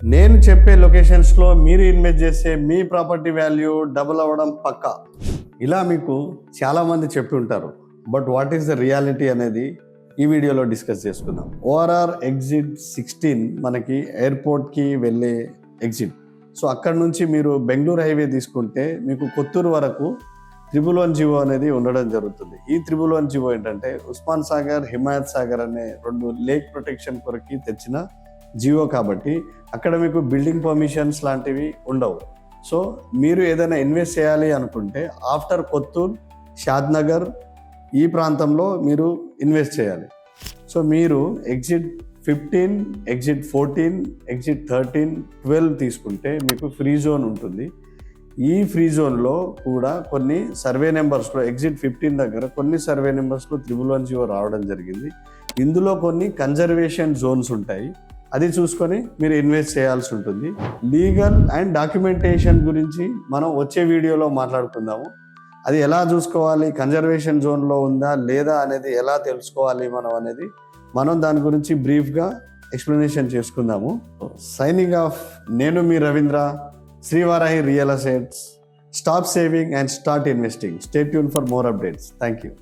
నేను చెప్పే లొకేషన్స్లో మీరు ఇన్వెస్ట్ చేస్తే మీ ప్రాపర్టీ వాల్యూ డబుల్ అవ్వడం పక్కా. ఇలా మీకు చాలామంది చెప్పి ఉంటారు, but what is the reality అనేది ఈ వీడియోలో డిస్కస్ చేసుకుందాం. ఓఆర్ఆర్ ఎగ్జిట్ 16 మనకి ఎయిర్పోర్ట్కి వెళ్ళే ఎగ్జిట్. సో అక్కడ నుంచి మీరు బెంగళూరు హైవే తీసుకుంటే మీకు కొత్తూరు వరకు 111 జివో అనేది ఉండడం జరుగుతుంది. ఈ 111 జివో ఏంటంటే ఉస్మాన్ సాగర్, హిమాయత్ సాగర్ అనే 2 లేక్ ప్రొటెక్షన్ కొరకి తెచ్చిన జియో కాబట్టి అక్కడ మీకు బిల్డింగ్ పర్మిషన్స్ లాంటివి ఉండవు. సో మీరు ఏదైనా ఇన్వెస్ట్ చేయాలి అనుకుంటే ఆఫ్టర్ కొత్తూర్, షాద్నగర్ ఈ ప్రాంతంలో మీరు ఇన్వెస్ట్ చేయాలి. సో మీరు ఎగ్జిట్ 15, ఎగ్జిట్ 14, ఎగ్జిట్ 13, 12 తీసుకుంటే మీకు ఫ్రీ జోన్ ఉంటుంది. ఈ ఫ్రీ జోన్లో కూడా కొన్ని సర్వే నెంబర్స్లో ఎగ్జిట్ 15 దగ్గర కొన్ని సర్వే నెంబర్స్లో 111 జియో రావడం జరిగింది. ఇందులో కొన్ని కన్జర్వేషన్ జోన్స్ ఉంటాయి, అది చూసుకొని మీరు ఇన్వెస్ట్ చేయాల్సి ఉంటుంది. లీగల్ అండ్ డాక్యుమెంటేషన్ గురించి మనం వచ్చే వీడియోలో మాట్లాడుకుందాము. అది ఎలా చూసుకోవాలి, కన్జర్వేషన్ జోన్లో ఉందా లేదా అనేది ఎలా తెలుసుకోవాలి మనం దాని గురించి బ్రీఫ్గా ఎక్స్ప్లెనేషన్ చేసుకుందాము. సైనింగ్ ఆఫ్, నేను మీ Ravindra, Srivarahi real estates. Stop saving and start investing. Stay tuned for more updates. Thank you.